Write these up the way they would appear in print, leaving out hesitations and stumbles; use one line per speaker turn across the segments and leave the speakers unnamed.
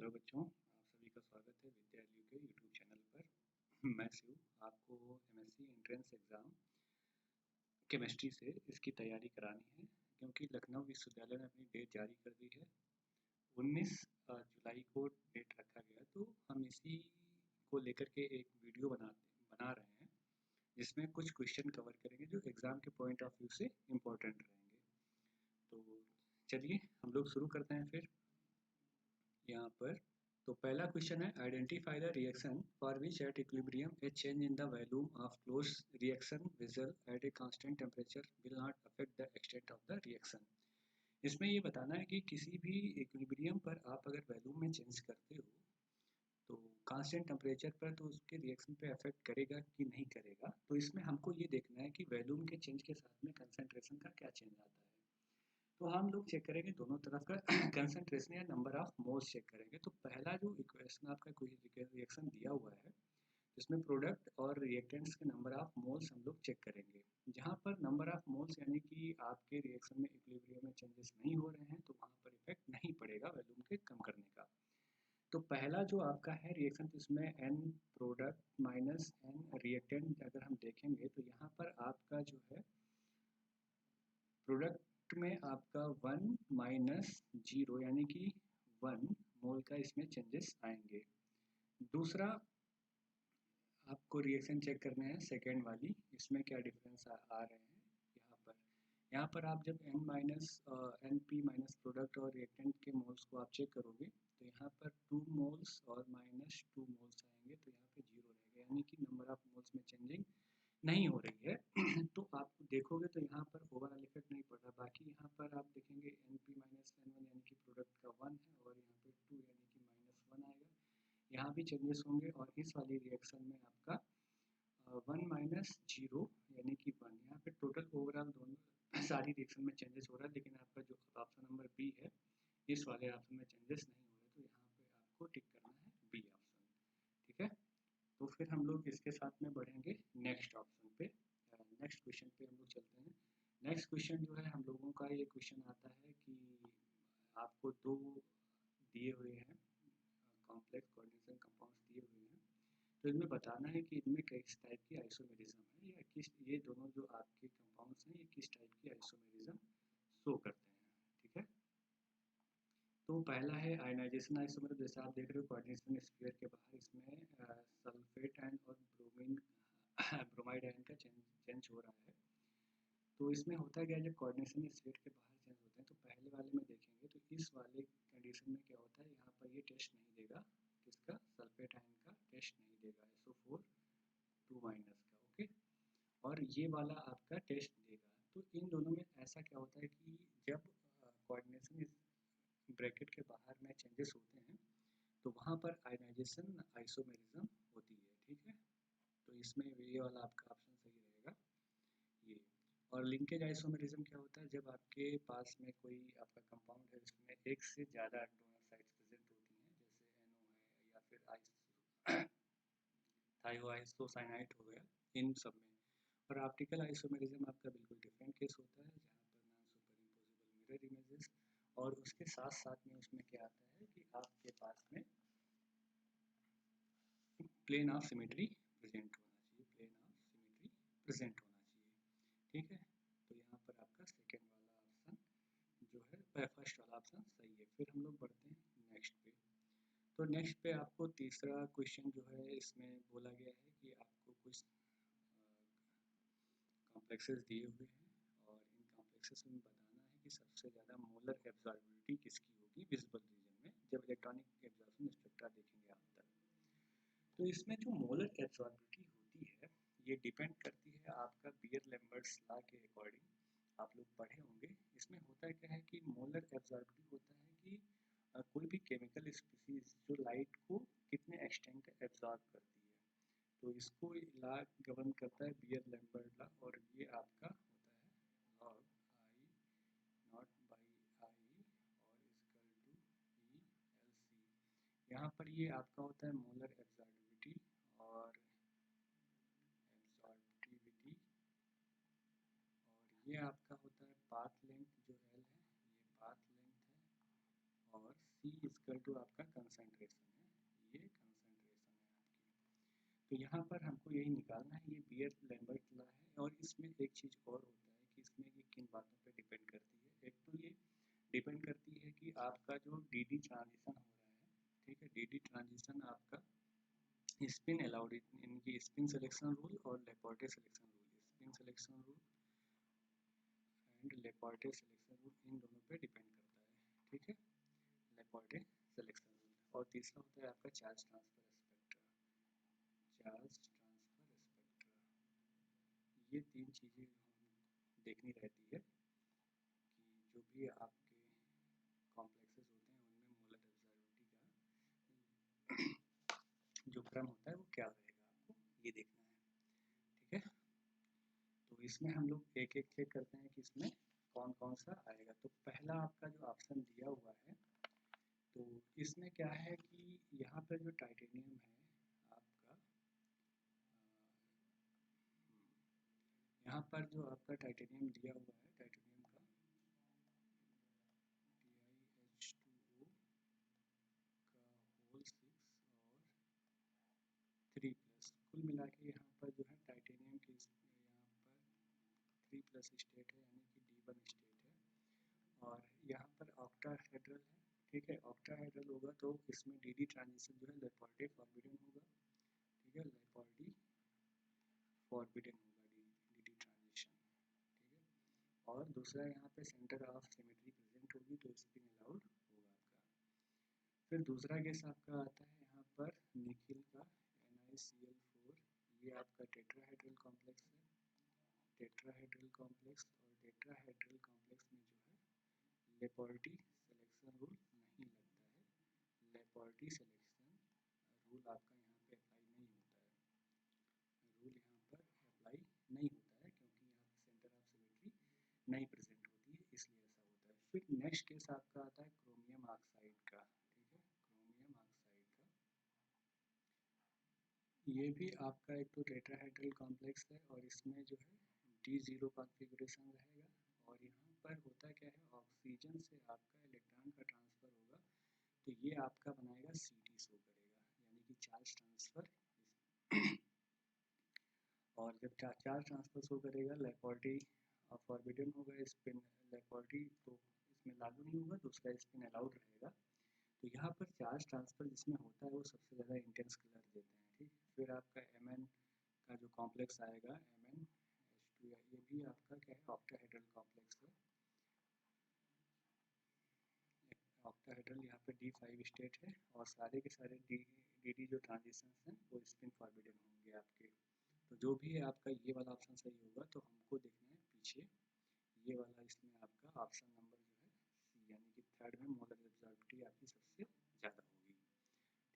Hello बच्चों, आप सभी का स्वागत है विद्यालय के यूट्यूब चैनल पर। मैं शिव आपको एमएससी एंट्रेंस एग्ज़ाम केमिस्ट्री से इसकी तैयारी करानी है, क्योंकि लखनऊ विश्वविद्यालय ने अपनी डेट जारी कर दी है। 19 जुलाई को डेट रखा गया, तो हम इसी को लेकर के एक वीडियो बना रहे हैं, जिसमें कुछ क्वेश्चन कवर करेंगे जो एग्ज़ाम के पॉइंट ऑफ व्यू से इम्पोर्टेंट रहेंगे। तो चलिए हम लोग शुरू करते हैं फिर। यहाँ पर तो पहला क्वेश्चन है, identify the reaction for which at equilibrium A change in the volume of close reaction vessel eight a constant temperature will not affect the extent of the reaction. इसमें ये बताना है कि किसी भी इक्विलिब्रियम पर आप अगर वॉल्यूम में चेंज करते हो तो कांस्टेंट टेम्परेचर पर तो उसके रिएक्शन पे अफेक्ट करेगा कि नहीं करेगा। तो इसमें हमको ये देखना है कि वॉल्यूम के चेंज के साथ में कंसंट्रेशन का क्या चेंज आता है। तो हम लोग चेक करेंगे दोनों तरफ का कंसंट्रेशन या नंबर ऑफ मोल्स चेक करेंगे। तो पहला जो इक्वेशन आपका कोई रिएक्शन दिया हुआ है, जिसमें प्रोडक्ट और रिएक्टेंट्स के नंबर ऑफ मोल्स हम लोग चेक करेंगे। जहाँ पर नंबर ऑफ मोल्स यानी कि आपके रिएक्शन में इक्विलिब्रियम में चेंजेस नहीं हो रहे हैं, तो वहाँ पर इफेक्ट नहीं पड़ेगा वॉल्यूम के कम करने का। तो पहला जो आपका है रिएक्शन, तो इसमें n product minus n reactant अगर हम देखेंगे तो यहाँ पर आपका जो है प्रोडक्ट में आपका 1 माइनस 0 यानी कि 1 मोल का इसमें चेंजेस आएंगे। दूसरा आपको रिएक्शन चेक करना है सेकेंड वाली, इसमें क्या डिफरेंस आ रहे हैं। यहाँ पर आप जब n minus n p minus product और रिएक्टेंट के मोल्स को आप चेक करोगे तो यहाँ पर 2 मोल्स और माइनस 2 मोल्स आएंगे, तो यहाँ पे 0 रहेगा, यानी कि नंबर ऑफ मोल्स में चेंजिंग नहीं हो रही है। तो आप देखोगे तो यहाँ पर ओवरऑल इफेक्ट नहीं पड़ रहा। बाकी यहाँ पर आप देखेंगे n p minus n one यानी कि प्रोडक्ट का 1 है, और यहाँ पे 2 यानी कि माइनस 1 आएगा, यहाँ भी चेंजेस होंगे। और इस वाली रिएक्शन में आपका 1 माइनस 0 यानी कि 1, यहाँ पे टोटल ओवरऑल दोनों सारी रिएक्शन में चेंजेस हो रहा है, लेकिन आपका जो ऑप्शन नंबर बी है इस वाले ऑप्शन में चेंजेस नहीं हो रहे, तो यहाँ पे आपको टिक करना है बी ऑप्शन। ठीक है, तो फिर हम लोग इसके साथ में बढ़ेंगे नेक्स्ट ऑप्शन पे। नेक्स्ट क्वेश्चन पे हम लोग चलते हैं। नेक्स्ट क्वेश्चन जो है हम लोगों का ये क्वेश्चन आता है कि आपको दो दिए हुए हैं कॉम्प्लेक्स कोऑर्डिनेशन कंपाउंड्स दिए हुए हैं, तो इनमें बताना है कि इनमें किस टाइप की आइसोमेरिज्म है, या किस ये दोनों जो आपके कंपाउंड्स हैं ये किस टाइप की आइसोमेरिज्म शो करते हैं। ठीक है, तो पहला है आयनाइजेशन आइसोमर। जैसे आप देख रहे हो कोऑर्डिनेशन स्फीयर के बाहर इसमें सल्फेट आयन और ब्रोमाइड आयन का चेंज हो रहा है। तो इसमें होता क्या है, जब कोऑर्डिनेशन स्फीयर के बाहर चेंज होते हैं तो पहले वाले में देखेंगे तो इस वाले कंडीशन में क्या होता है, यहाँ पर ये टेस्ट नहीं देगा, किसका, सल्फेट आयन का टेस्ट नहीं देगा, SO4 2 माइनस का। ओके, और ये वाला आपका टेस्ट देगा। तो इन दोनों में ऐसा क्या होता है कि जब कोऑर्डिनेशन ब्रैकेट के बाहर में चेंजेस होते हैं तो वहाँ पर आयनाइजेशन आइसोमेरिज्म होती है। ठीक है, तो इसमें ये वाला आपका ऑप्शन सही रहेगा ये। और लिंकेज आइसोमेरिज्म क्या होता है, जब आपके पास में कोई आपका कंपाउंड है जिसमें एक से ज़्यादा डोनर साइट्स प्रेजेंट होती हैं, जैसे NO है या फिर थायोआइसोसाइनाइड हो गया, इन सब में। और ऑप्टिकल आइसोमेरिज्म आपका बिल्कुल डिफरेंट केस होता है, जहाँ पर non super imposable mirror images, और उसके साथ साथ में उसमें क्या आता है कि आपके पास में प्लेन ऑफ सिमेट्री प्रेजेंट होना चाहिए, प्लेन ऑफ सिमेट्री प्रेजेंट होना चाहिए। ठीक है, तो यहाँ पर आपका सेकेंड वाला ऑप्शन जो है, फर्स्ट वाला ऑप्शन सही है। फिर हम लोग बढ़ते हैं नेक्स्ट पे। तो नेक्स्ट पे आपको तीसरा क्वेश्चन जो है इसमें बोला गया है कि आपको कुछ कॉम्प्लेक्सेस दिए हुए हैं, और इन कॉम्प्लेक्सेस में बताना है कि सबसे ज़्यादा मोलर एब्जॉर्बिलिटी किसकी होगी विजिबल रीजन में, जब इलेक्ट्रॉनिक एब्जॉर्प्शन स्पेक्ट्रा देखेंगे आप तक। तो इसमें जो मोलर एब्जॉर्बिलिटी होती है ये डिपेंड करती है आपका बियर लैम्बर्ट्स लॉ के अकॉर्डिंग, आप लोग पढ़े होंगे। इसमें होता क्या है कि मोलर एब्जॉर्बिलिटी होता है कि कोई भी केमिकल स्पीसीज जो लाइट को कितने एक्सटेंट तक एब्जॉर्ब करती है, तो इसको लॉ गवर्न करता है बियर लैम्बर्ट लॉ, और ये आपका होता है log I not by I और इक्वल टू ELC। यहाँ पर ये आपका होता है मोलर एब्जॉर्बिविटी और एब्जॉर्बिविटी, और ये आपका होता है पाथ लेंथ जो L है, ये पाथ लेंथ है, और C इक्वल टू आपका कंसंट्रेशन है, ये कंसंट्रेशन है आपकी। तो यहाँ पर हमको यही निकालना है, ये बियर लैम्बर्ट लॉ है। और इसमें एक चीज़ और होता है कि इसमें ये किन बातों पे डिपेंड करती है। एक तो ये डिपेंड करती है कि आपका जो डी डी ट्रांजिशन हो रहा है, ठीक है, डी डी ट्रांजिशन आपका स्पिन अलाउड, इनकी स्पिन सिलेक्शन रूल और Laporte selection rule, spin selection rule and Laporte selection rule, इन दोनों पे डिपेंड करता है, ठीक है, लेपोर्टे सिलेक्शन रूल। और तीसरा होता है आपका charge transfer spectra, charge transfer spectra. ये तीन चीज़ें देखनी रहती है कि जो भी आपके कॉम्प्लेक्सेस होते हैं उनमें मोलर एब्जॉर्बिविटी का जो क्रम होता है वो क्या रहेगा, आपको ये देखना है, ठीक है। तो इसमें हम लोग एक एक चेक करते हैं कि इसमें कौन कौन सा आएगा। तो पहला आपका जो ऑप्शन दिया हुआ है, तो इसमें क्या है कि यहाँ पर जो टाइटेनियम है आपका, यहाँ पर जो आपका टाइटेनियम दिया हुआ है, टाइटेनियम का TiH2O का होल 6 और 3+, कुल मिला के यहाँ पर जो है टाइटेनियम की यहाँ पर 3+ स्टेट है, यानी कि D1 स्टेट है। और यहाँ पर ऑक्टाहेड्रल है, ठीक है, ऑक्टाहेड्रल होगा तो इसमें डी डी ट्रांजिशन जो है लेपोर्टे फॉरबिडन होगा, ठीक है, लेपोर्टे फॉरबिडन होगा डी डी ट्रांजिशन, ठीक है। और दूसरा यहाँ पे सेंटर ऑफ सिमेट्री प्रेजेंट होगी तो स्पिन अलाउड होगा आपका। फिर दूसरा केस आपका आता है यहाँ पर निकिल का NiCl4, ये आपका टेट्राहेड्रल कॉम्प्लेक्स है, टेट्राहेड्रल कॉम्प्लेक्स। और टेट्राहेड्रल कॉम्प्लेक्स में जो है लेपोर्टी सिलेक्शन रूल नहीं लगता है, लेपोर्टी सिलेक्शन रूल आपका यहाँ पे अप्लाई नहीं होता है, रूल यहाँ पर अप्लाई नहीं होता है क्योंकि यहाँ पे सेंटर ऑफ सिमेट्री नहीं प्रेजेंट होती है, इसलिए ऐसा होता है। फिर नेक्स्ट केस आपका आता है क्रोमियम ऑक्साइड का, ठीक है, क्रोमियम ऑक्साइड का। ये भी आपका एक तो टेट्राहेड्रल कॉम्प्लेक्स है और इसमें जो है D0 कॉन्फ़िगरेशन रहेगा। और यहाँ पर होता क्या है, ऑक्सीजन से आपका इलेक्ट्रॉन का ट्रांसफ़र होगा तो ये आपका बनाएगा CD शो करेगा, यानी कि चार्ज ट्रांसफ़र। और जब चार्ज ट्रांसफ़र शो करेगा, लेपोर्टी फॉरबिडन होगा स्पिन, लेपोर्टी तो इसमें लागू नहीं होगा, दूसरा स्पिन अलाउड रहेगा। तो यहाँ पर चार्ज ट्रांसफ़र जिसमें होता है वो सबसे ज़्यादा इंटेंस कलर देते हैं, ठीक। फिर आपका Mn का जो कॉम्प्लेक्स आएगा MnH2, ये भी आपका क्या है, ऑक्टाहेड्रल कॉम्प्लेक्स है, ऑक्टाहेड्रल। यहाँ पे D5 स्टेट है और सारे के सारे डी जो ट्रांजिशंस हैं वो स्पिन फॉरबिडन होंगे आपके। तो जो भी है आपका ये वाला ऑप्शन सही होगा। तो हमको देखना है पीछे ये वाला, इसमें आपका ऑप्शन नंबर जो है C, यानी कि थर्ड में मोलर एब्जॉर्बिविटी आपकी सबसे ज़्यादा होगी,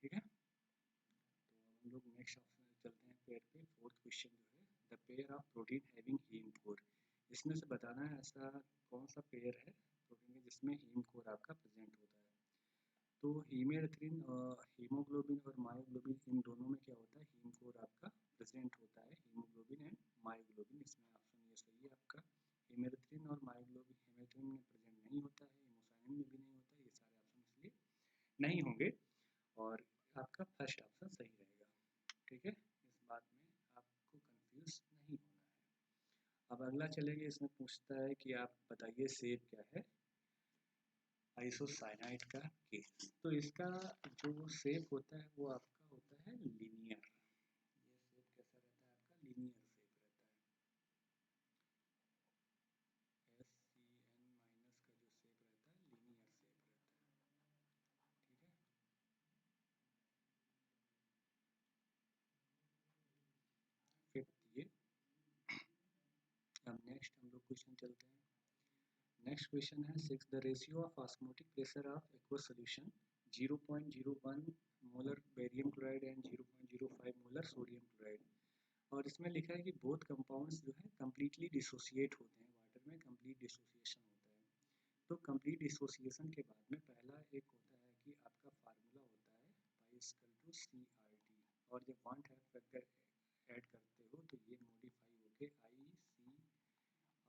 ठीक है। तो अब हम लोग नेक्स्ट ऑप्शन चलते हैं, पेयर पे। फोर्थ क्वेश्चन जो है, the pair of protein having heme core, इसमें से बताना है ऐसा कौन सा पेयर है प्रोटीन में जिसमें हीम कोर आपका प्रेजेंट होता है। तो हीमेरिथ्रिन, हीमोग्लोबिन और मायोग्लोबिन, इन दोनों में क्या होता है, हीम कोर आपका प्रेजेंट होता है, हीमोग्लोबिन एंड मायोग्लोबिन। इसमें ऑप्शन ये सही है आपका। हीमेरिथ्रिन और मायोग्लोबिन, हीमेरिथ्रिन में प्रेजेंट नहीं होता है, हीमोसाइनिन में भी नहीं होता है, ये सारे ऑप्शन इसलिए नहीं होंगे और आपका फर्स्ट ऑप्शन सही रहेगा, ठीक है। इस बात में आपको कंफ्यूज नहीं होना है। अब अगला चलेंगे, इसमें पूछता है कि आप बताइए शेप क्या है आइसोसाइनाइड का केस। तो इसका जो शेप होता है वो आपका होता है लीनियर। ये शेप कैसा रहता है आपका, लीनियर शेप रहता है। SCN माइनस का जो शेप रहता है लीनियर शेप रहता है, ठीक है। फिफ्थ ये। अब नेक्स्ट हम लोग क्वेश्चन चलते हैं। नेक्स्ट क्वेश्चन है 6, the ratio of osmotic pressure of aqua solution 0.01 molar barium chloride and 0.05 molar sodium chloride. और इसमें लिखा है कि बोथ कंपाउंड्स जो है कम्प्लीटली डिसोसिएट होते हैं, वाटर में कंप्लीट डिसोसिएशन होता है। तो कंप्लीट डिसोसिएशन के बाद में पहला एक होता है कि आपका फार्मूला होता है π=CRT, और जब बॉन्ड फैक्टर ऐड करते हो तो ये मॉडिफाई होके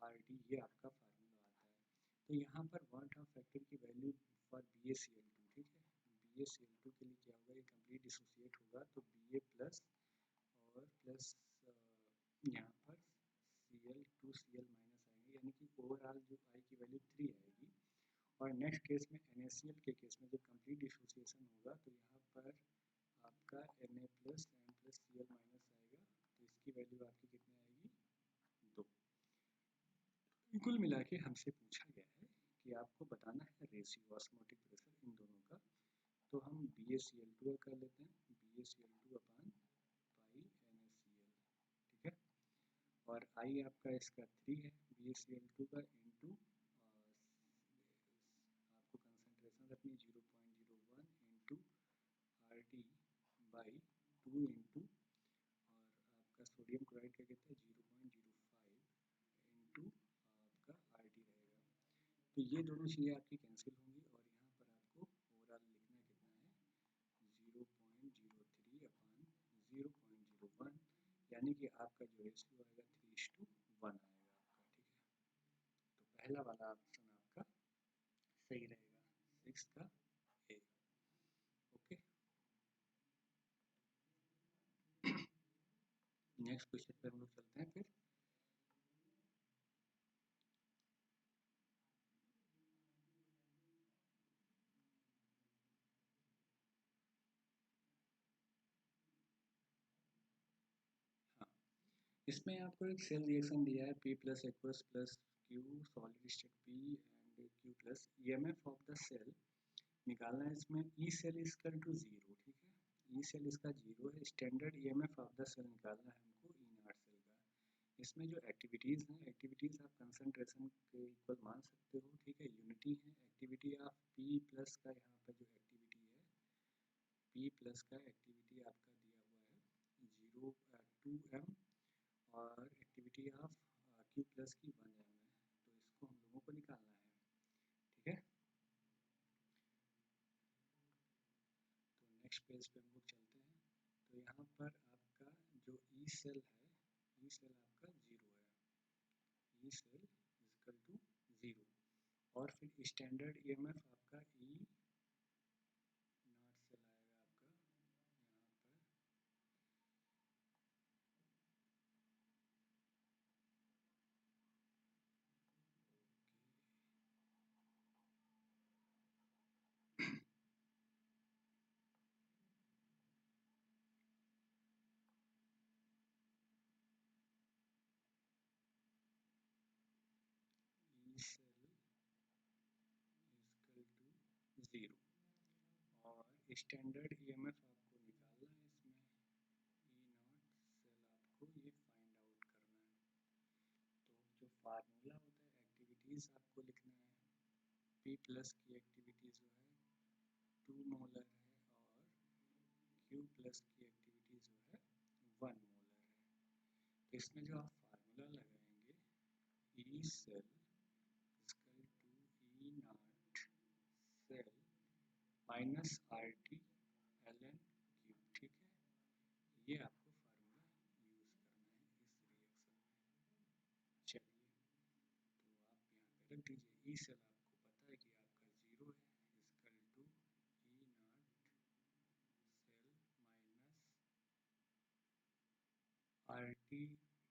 ICRT, ये आपका फार्मूला आता है। तो यहाँ पर बॉन्ड ऑफ फैक्टर की वैल्यू फॉर BaCl2 ठीक है। BaCl2 के लिए क्या होगा, ये कंप्लीट डिसोसिएट होगा तो Ba प्लस और प्लस यहाँ पर Cl2Cl माइनस आएंगे, यानी कि ओवरऑल जो I की वैल्यू 3 आएगी। और नेक्स्ट केस में NaCl के केस में जब कंप्लीट डिसोसिएशन होगा तो यहाँ पर आपका Na plus n plus Cl minus आएगा, तो इसकी वैल्यू आपकी कितनी आएगी, 2। कुल मिला के हमसे पूछा गया है कि आपको बताना है रेशियो ऑस्मोटिक प्रेशर इन दोनों का। तो हम BaCl2 कर लेते हैं, BaCl2 अपान पाई NaCl, ठीक है। और I आपका इसका 3 है BaCl2 का, इंटू आपको कंसनट्रेशन रखनी 0.01 इंटू RT बाई 2 इंटू, और आपका सोडियम क्लोराइड का कितना है 0.05 इंटू आपका RT रहेगा। तो ये दोनों चीज़ें आपकी कैंसिल होंगी और यहाँ पर आपको ओवरऑल लिखना कितना है 0.03 अपान 0.01, यानी कि आपका जो रेशियो आएगा 3:1 आएगा आपका, ठीक है। तो पहला वाला ऑप्शन आपका सही रहेगा, 6 का ए। ओके, नेक्स्ट क्वेश्चन पे हम लोग चलते हैं फिर। हाँ, इसमें आपको एक सेल रिएक्शन दिया है P plus aqueous plus Q solid state P and Q plus EMF of the cell निकालना है। इसमें ई सेल इजकल टू 0, ठीक है। ई सेल इसका 0 है। Standard EMF of the cell निकालना है हमको ई नॉट सेल का। इसमें जो एक्टिविटीज़ हैं, एक्टिविटीज़ आप कंसनट्रेशन के इक्वल मान सकते हो, ठीक है। यूनिटी है एक्टिविटी ऑफ P प्लस का, यहाँ पर जो एक्टिविटी है P प्लस का एक्टिविटी आपका दिया हुआ है 2m, और एक्टिविटी ऑफ Q प्लस की 1m है। तो इसको हम लोगों को निकालना है, ठीक है। तो नेक्स्ट पेज पे हम लोग चलते हैं। तो यहाँ पर आपका जो ई सेल है, ई सेल आपका 0 है, ई सेल इजकल टू 0। और फिर स्टैंडर्ड EMF आपका ई नॉट सेल आएगा आपका यहाँ पर, ई सेल इजकल टू 0। और स्टैंडर्ड EMF आपको निकालना है इसमें, ई नॉट सेल आपको ये फाइंड आउट करना है। तो जो फार्मूला होता है, एक्टिविटीज़ आपको लिखना है। P प्लस की एक्टिविटी जो है 2 मोलर है, और Q प्लस की एक्टिविटी जो है 1 मोलर है। तो इसमें जो आप फार्मूला लगाएंगे, E cell equal to E naught cell minus RT ln Q, ठीक है। ये आपको फार्मूला यूज़ करना है इस रिएक्शन में। चलिए, तो आप यहाँ पे रख दीजिए। ई सेल आपको पता है कि आपका 0 है, equal to E naught cell minus RT RT by NF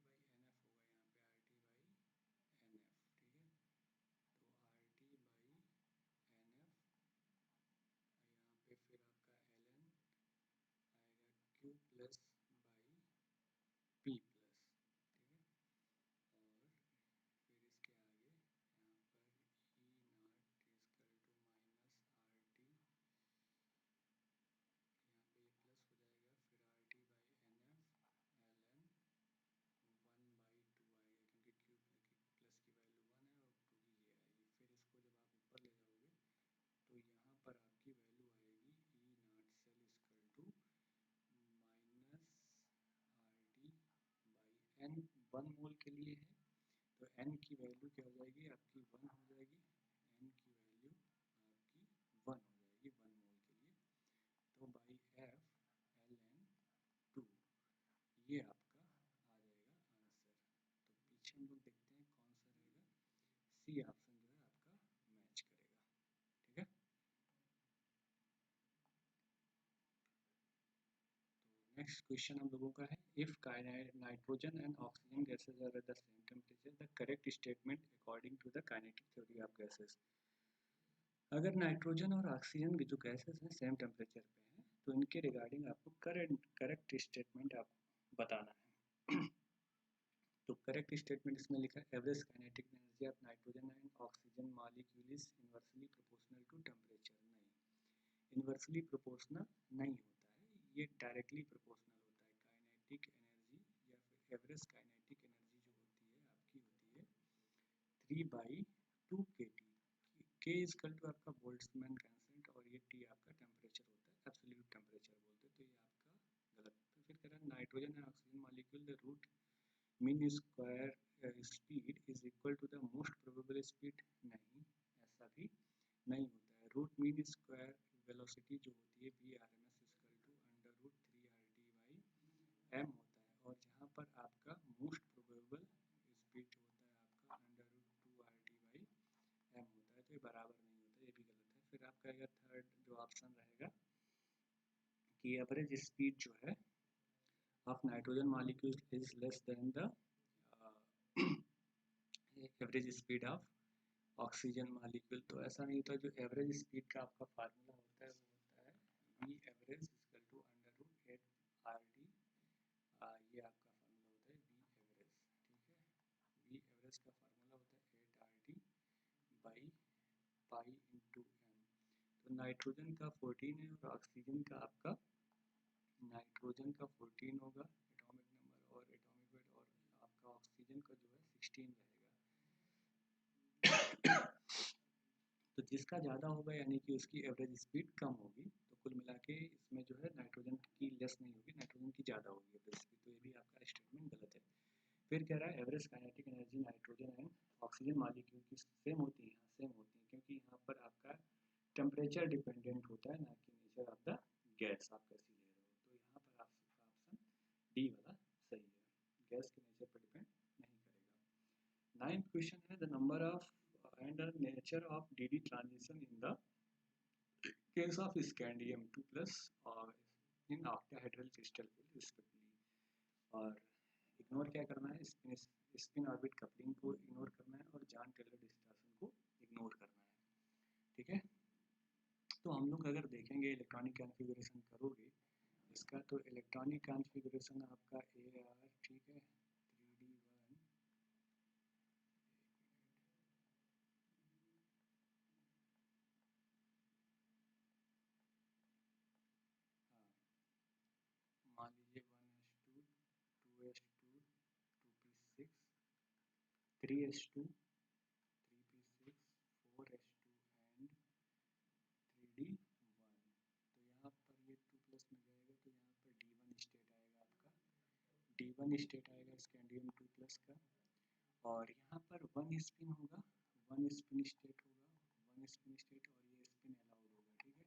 होगा यहाँ पे, RT बाई NF, ठीक है। तो RT बाई NF, यहाँ पे फिर आपका ln आएगा Q plus by P plus, ठीक है। और फिर इसके आगे यहाँ पर E naught equal to minus RT, यहाँ पे ये प्लस हो जाएगा, फिर RT बाई NF ln 1/2 आएगा, क्योंकि Q प्लस की वैल्यू 1 है और 2 की ये आएगी। फिर इसको जब आप ऊपर ले जाओगे तो यहाँ पर आपकी वैल्यू आएगी E naught cell equal to minus RT by N, 1 mole के लिए है तो N की वैल्यू क्या हो जाएगी आपकी 1 हो जाएगी। N की वैल्यू आपकी 1 हो जाएगी 1 मोल के लिए। तो बाई F ln 2, ये आपका आ जाएगा आंसर। तो पीछे हम लोग देखते हैं कौन सा रहेगा। नेक्स्ट क्वेश्चन हम लोगों का है, if nitrogen and oxygen gases are at the same temperature the correct statement according to the kinetic theory of gases. अगर नाइट्रोजन और ऑक्सीजन की जो गैसेज हैं सेम टेम्परेचर पे हैं तो इनके रिगार्डिंग आपको करेक्ट स्टेटमेंट आप बताना है। तो करेक्ट स्टेटमेंट इसमें लिखा है, average kinetic energy of nitrogen and oxygen molecule is inversely proportional to temperature. नहीं, इन्वर्सली प्रोपोर्शनल नहीं होता है, ये डायरेक्टली प्रोपोर्शनल होता है। काइनेटिक एनर्जी या फिर एवरेज काइनेटिक एनर्जी जो होती है आपकी होती है 3/2 kT। K इज कल टू आपका बोल्ट्जमैन कांस्टेंट और ये T आपका टेम्परेचर होता है, एब्सोल्यूट टेम्परेचर बोलते हैं, तो ये आपका गलत। तो फिर कह रहा है nitrogen and oxygen molecule the root mean square speed is equal to the most probable speed. नहीं, ऐसा भी नहीं होता है। रूट मीन स्क्वायर वेलोसिटी जो होती है VRMS equal to under root 3RT/m होता है, और जहाँ पर आपका मोस्ट प्रोबेबल स्पीड जो होता है आपका अंडर रूट 2RT/m होता है, तो ये बराबर नहीं होता, ये भी गलत है। फिर आपका अगर थर्ड जो ऑप्शन रहेगा कि एवरेज स्पीड जो है of nitrogen molecule is less than the average speed of oxygen molecule, तो ऐसा नहीं होता। जो एवरेज स्पीड का आपका फार्मूला होता है वो होता है V average equal to under root 8RT। ये आपका फार्मूला होता है V एवरेज, ठीक है। V एवरेज का फार्मूला होता है 8RT/π/m। तो नाइट्रोजन का 14 है और ऑक्सीजन का आपका, नाइट्रोजन का 14 होगा एटॉमिक नंबर और एटॉमिक वेट, और आपका ऑक्सीजन का जो है 16 रहेगा। तो जिसका ज़्यादा होगा यानी कि उसकी एवरेज स्पीड कम होगी, तो कुल मिला के इसमें जो है नाइट्रोजन की लेस नहीं होगी, नाइट्रोजन की ज़्यादा होगी एवरेज स्पीड, तो ये भी आपका स्टेटमेंट गलत है। फिर कह रहा है average kinetic energy nitrogen and oxygen molecule की सेम होती है, यहाँ सेम होती है, क्योंकि यहाँ पर आपका टेम्परेचर डिपेंडेंट होता है, ना कि नेचर ऑफ द गैस आप कैसी ले रहे हो। तो यहाँ पर आपका ऑप्शन डी वाला सही है, गैस के नेचर पर डिपेंड नहीं करेगा। 9th क्वेश्चन है, the number of and the nature of DD transition in the case of scandium 2+ or in octahedral crystal respectively। और इग्नोर क्या करना है, स्पिन ऑर्बिट कपलिंग को इग्नोर करना है और जॉन टेलर डिस्टॉर्शन को इग्नोर करना है, ठीक है। तो हम लोग अगर देखेंगे इलेक्ट्रॉनिक कॉन्फ़िगरेशन करोगे इसका, तो इलेक्ट्रॉनिक कॉन्फ़िगरेशन आपका AR, ठीक है, 3D1 मान लीजिए 1s2 2s2 2p6 3s2 3p6 4s2 and 3d1। तो यहाँ पर ये 2+ में जाएगा तो यहाँ पर D1 स्टेट आएगा आपका, D1 स्टेट आएगा स्कैंडियम 2+ का, और यहाँ पर 1 स्पिन होगा, 1 स्पिन स्टेट होगा, 1 स्पिन स्टेट, और ये स्पिन अलाउड होगा, ठीक है,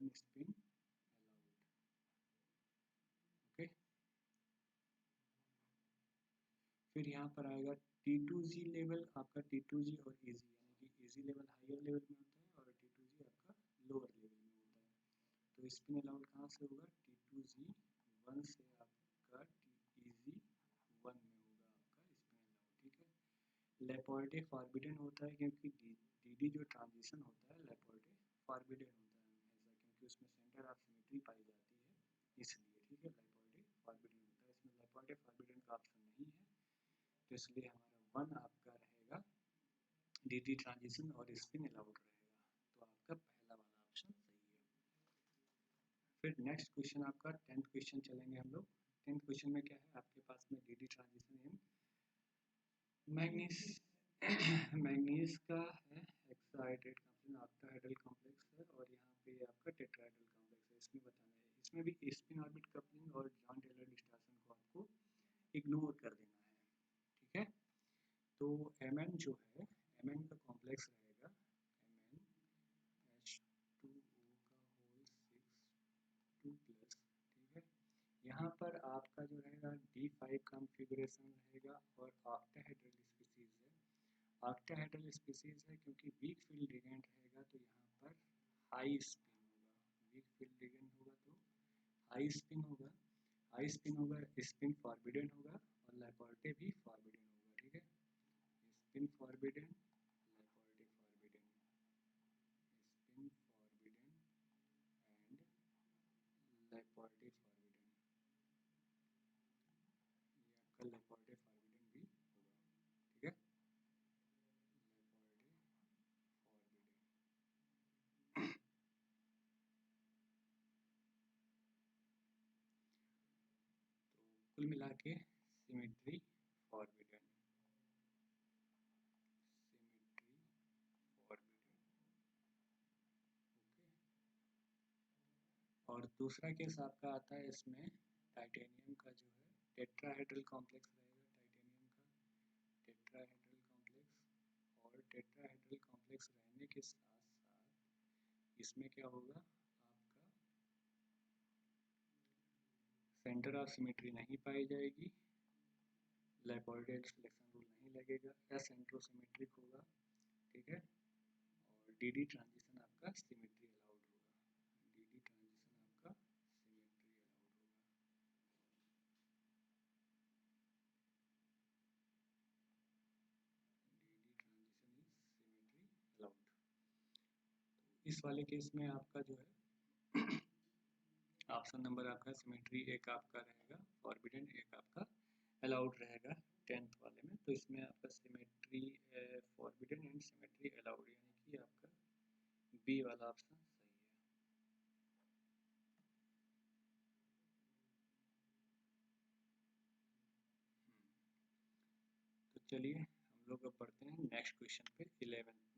1 स्पिन अलाउड, ओके। फिर यहाँ पर आएगा T2G लेवल आपका, T2G और EG, यानी कि EG लेवल हायर लेवल में होता है और T2G आपका लोअर लेवल में होता है। तो स्पिन अलाउड कहाँ से होगा, T2G 1 से आपका EG 1 में होगा आपका स्पिन अलाउड, ठीक है। लेपोर्टे फॉरबिडन होता है क्योंकि DD जो ट्रांजिशन होता है लेपोर्टे फॉरबिडन होता है हमेशा, क्योंकि उसमें सेंटर ऑफ सिमेट्री पाई जाती है, इसलिए, ठीक है, लेपोर्टे फॉरबिडन होता है। इसमें लेपोर्टे फॉरबिडन का ऑप्शन नहीं है, तो इसलिए हमारा 1 आपका रहेगा DD ट्रांजिशन और स्पिन अलाउड रहेगा, तो आपका पहला वाला ऑप्शन सही है। फिर नेक्स्ट क्वेश्चन आपका 10th क्वेश्चन चलेंगे हम लोग। 10th क्वेश्चन में क्या है आपके पास में, DD transition in manganese manganese का है, हेक्साहाइड्रेट कॉम्प्लेक्स, ऑक्टाहेड्रल कॉम्प्लेक्स है, और यहाँ पे आपका टेट्राहेड्रल कॉम्प्लेक्स है। इसमें बताना है, इसमें भी स्पिन ऑर्बिट कपलिंग और जॉन टेलर डिस्टॉर्शन को आपको इग्नोर कर देना है, ठीक है। तो Mn जो है, Mn का कॉम्प्लेक्स रहेगा MnH2O का होल 6 2+, ठीक है। यहाँ पर आपका जो रहेगा D5 कॉन्फ़िगरेशन रहेगा और ऑक्टाहेड्रल स्पीसीज है, ऑक्टाहेड्रल स्पीसीज है क्योंकि वीक फील्ड लिगेंड रहेगा, तो यहाँ पर हाई स्पिन होगा, वीक फील्ड लिगेंड होगा तो हाई स्पिन होगा, स्पिन होगा, स्पिन फॉरबिडन होगा और लैपोर्टे भी फॉरबिडन होगा, ठीक है। Spin forbidden, Laporte forbidden, spin forbidden and Laporte forbidden, ये आपका लैपोर्टे फॉरबिडन भी होगा, ठीक है। Laporte forbidden. तो कुल मिला के symmetry forbidden, symmetry forbidden, okay. और दूसरा केस आपका आता है इसमें टाइटेनियम का जो है टेट्राहेड्रल कॉम्प्लेक्स रहेगा, टाइटेनियम का टेट्राहेड्रल कॉम्प्लेक्स, और टेट्राहेड्रल कॉम्प्लेक्स रहने के साथ साथ इसमें क्या होगा, आपका सेंटर ऑफ सिमेट्री नहीं पाई जाएगी, लैपोर्टे सिलेक्शन रूल नहीं लगेगा, एसेंट्रोसिमेट्रिक होगा, ठीक है। और डी ट्रांजिशन आपका सिमेट्री अलाउड होगा, डी ट्रांजिशन आपका सिमेट्री अलाउड होगा, D transition is symmetry allowed. तो इस वाले केस में आपका जो है ऑप्शन नंबर आपका सिमेट्री एक आपका रहेगा फॉरबिडन, एक आपका अलाउड रहेगा 10th वाले में। तो इसमें आपका symmetry forbidden and symmetry allowed, यानी कि आपका बी वाला ऑप्शन सही है। तो चलिए हम लोग अब पढ़ते हैं नेक्स्ट क्वेश्चन पे, 11th नंबर।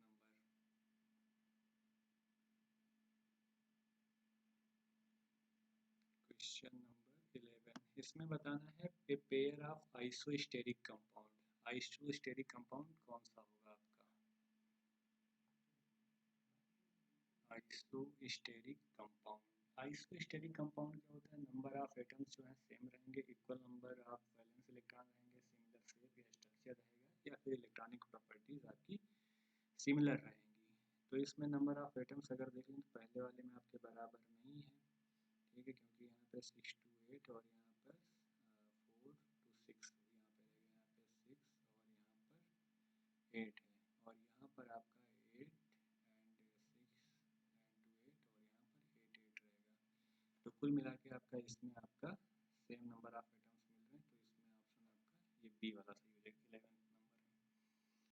क्वेश्चन नंबर 11, इसमें बताना है a pair of isosteric compound, isosteric compound कौन सा होगा आपका, आइसोस्टेरिक कंपाउंड। आइसोस्टेरिक कंपाउंड क्या होता है, नंबर ऑफ एटम्स जो है सेम रहेंगे, equal number of valence electron रहेंगे, सिमिलर शेप या स्ट्रक्चर रहेगा, या फिर इलेक्ट्रॉनिक प्रॉपर्टीज आपकी सिमिलर रहेंगी। तो इसमें नंबर ऑफ एटम्स अगर देखें तो पहले वाले में आपके बराबर नहीं है, ठीक है, क्योंकि यहाँ पे 6 to 8 और यहाँ पर 4 to 6, यहाँ पे रहेगा, यहाँ पे 6 और यहाँ पर 8 है, और यहाँ पर आपका 8 एंड 6 एंड 2 8 और यहाँ पर 8 8 रहेगा। तो कुल मिला के आपका इसमें आपका सेम नंबर ऑफ एटम्स मिल रहे हैं, तो इसमें ऑप्शन आपका ये बी वाला सही हो जाएगा,